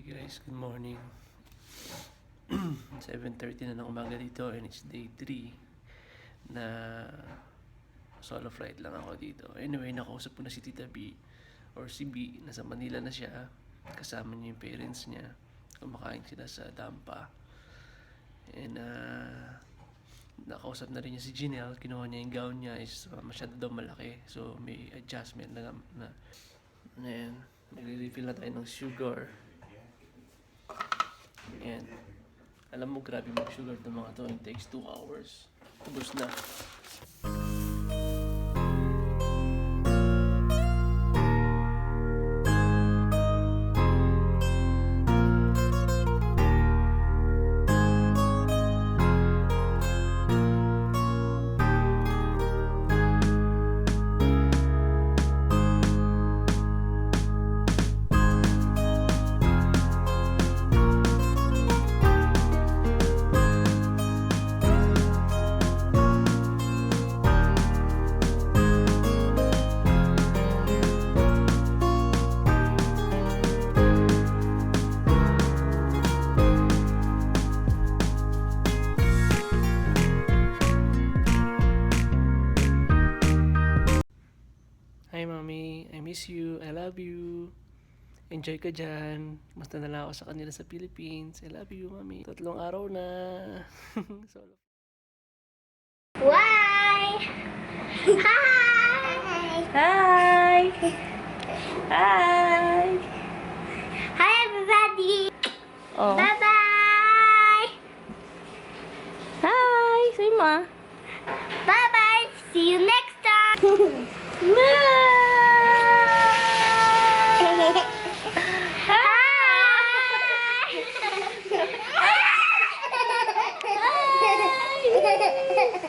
Guys, good morning. 7:30 na ng umaga dito and it's day 3 na solo flight lang ako dito. Anyway, nakausap ko na si Tita B or si B. Nasa Manila na siya. Kasama niya yung parents niya. Kumakain sila sa Dampa. And nakausap na rin niya si Janelle. Kinuha niya yung gown niya is masyado daw malaki. So may adjustment na. And nagre-refill na tayo ng sugar. And alam mo, grabe mag-sugar ng mga to. It takes 2 hours. Ubus na. Hi Mommy, I miss you, I love you. Enjoy ka dyan. Basta na lang ako sa kanila sa Philippines. I love you, Mommy. 3 araw na. Solo. Why? Hi! Hi! Hi! Hi everybody! Oh. Bye-bye! Hi! Say ma. Bye-bye! See you next time!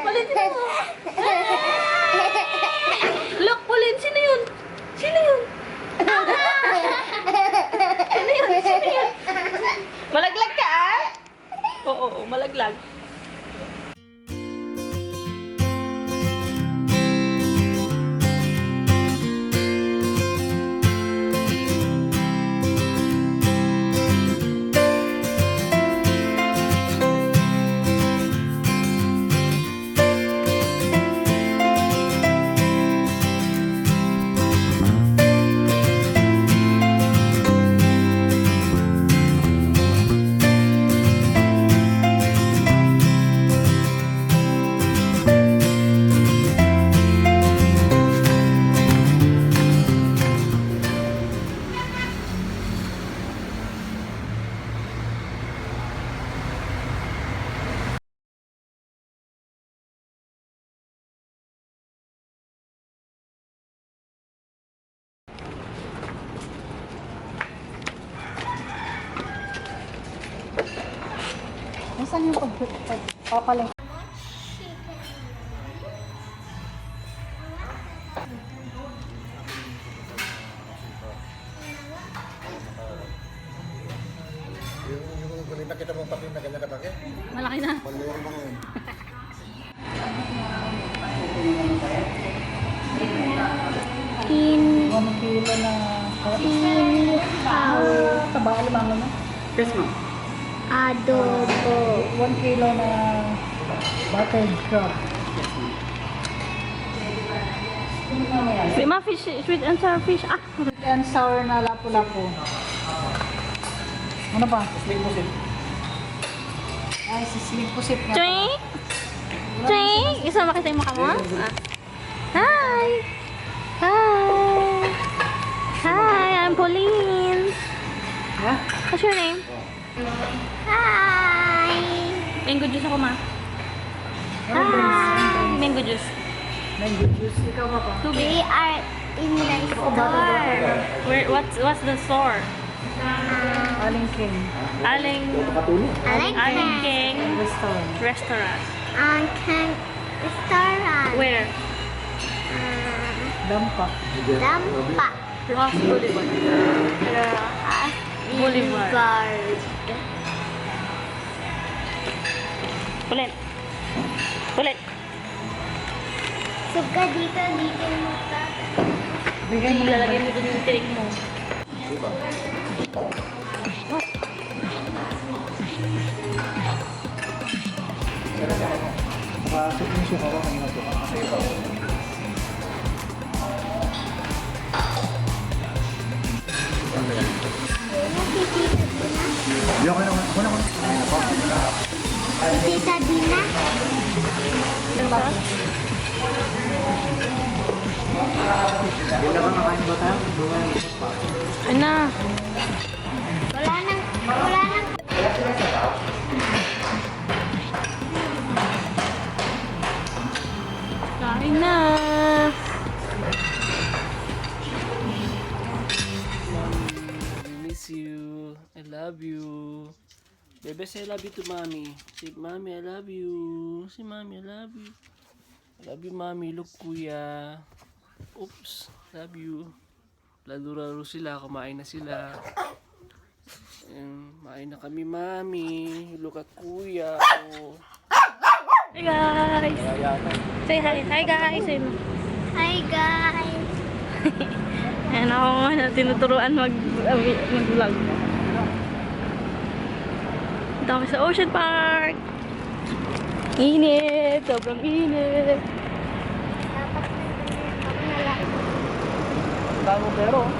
Ulitin mo. Look, Pauline, sino yun? Sino yun? Sino yun? Sino yun? Malaglag ka, ah? Oo, malaglag. Nasaan yung pag-opalay? Yung balita kita mong pati na ganyan katake? Malaki na. Malawang mga yun. In 1 kilo na how taba, alimang mo. Yes, ma'am. adobo 1 kilo na buttered crab. Wait, ma, fish, sweet and sour fish. Ah! Sweet and sour na lapu-lapu. Ano pa? Sling mo sin. Ay, sisling pusit nga. Ching! Ching! Isa makita yung mukha mo? Ah. Hi! Hi! Hi, I'm Pauline. Yeah? What's your name? hi Mango juice ako, ma. Ano drinks? Mango juice. Mango juice. Ikaw ba pa? we are in the store What's the store? Aling King Aling Aling King Restaurant. Restaurant. King restaurant Where? Dampa. Dampa Ross Boulevard. Boulevard. Ulit. Ulit. Suga dito mo ka. Bigay mo Ilalagay mo dun yung tirik mo. Saka yung suka ko kanina suka. Kasi ito. Hindi ako naman. Ako naman. Tita Dina. Hindi na ba nakain ba tayo? Ano? Wala nang. Kain na. I miss you. I love you. Bebe, say I love you to mommy. Say, mommy, I love you. Say, mommy, I love you. I love you, mommy. Look, kuya. Oops. Love you. Lalo-lalo sila. Kumain na sila. Kumain na kami, mami. Look at kuya. Oh. Hi guys. Say hi. Hi guys. Say mo. Hi guys. Ayan ako nga tinuturuan mag-vlog. Dito kami sa Ocean Park. Init. Sobrang init. Tama pero.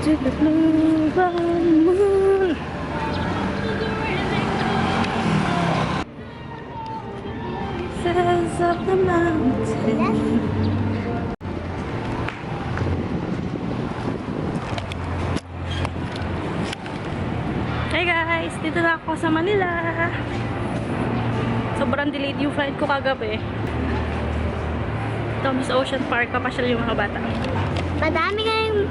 To the blue moon. Says of the mountain. Hey guys, dito na ako sa Manila. Sobrang delayed yung flight ko kagabi. Ito sa Ocean Park, papasyal yung mga bata. Madami kayong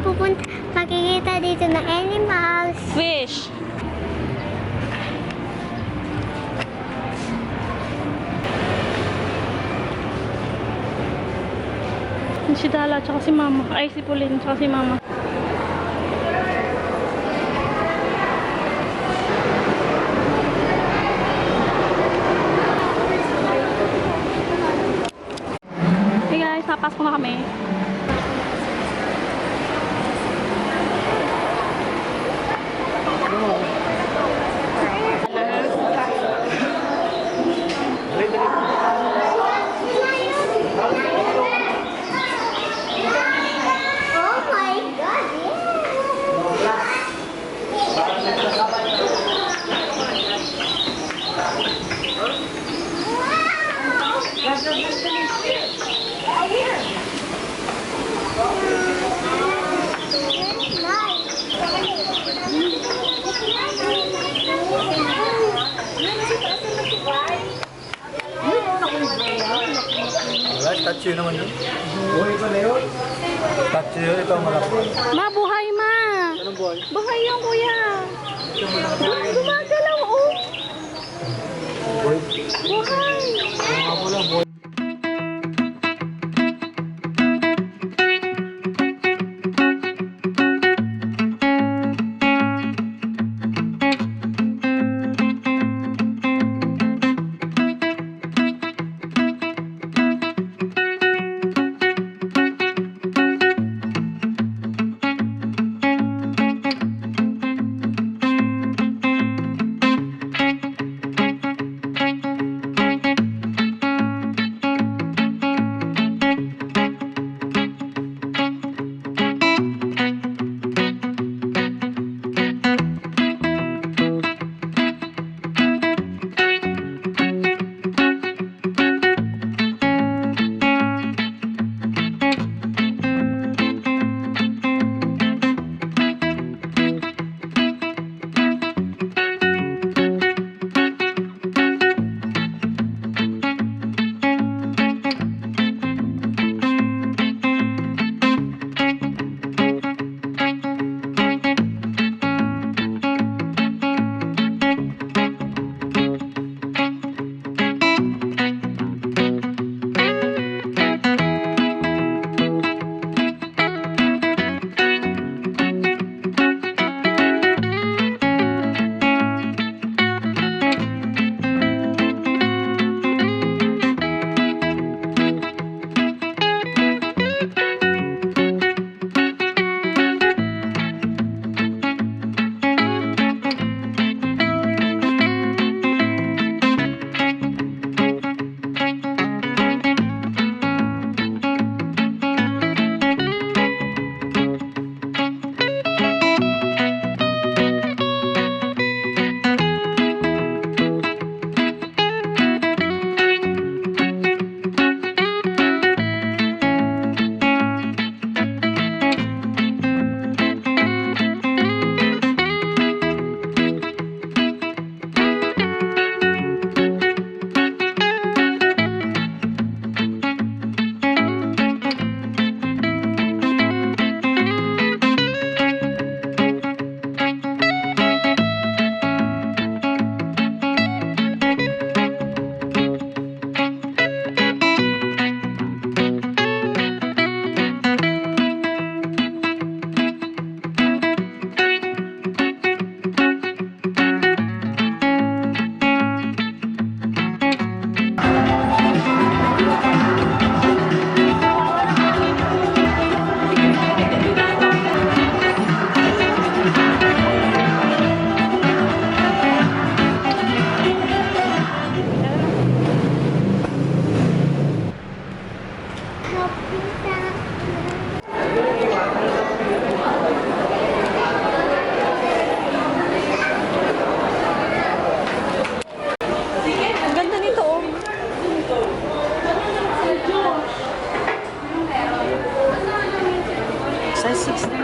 makikita dito ng animals. Fish! Si Dala, tsaka si Mama. Ay, si Pauline, tsaka si Mama. Hey guys, napasok na kami. Oh my God, Wala, statue naman yun. Buhay ba na yun? Statue yun, ito ang malaki. Ma, buhay ma! Anong buhay? Buhay yung kuya! Gumagalaw, oh! Buhay. Buhay! Mga pula, buhay. Ang ganda nito, oh. Size 6 na.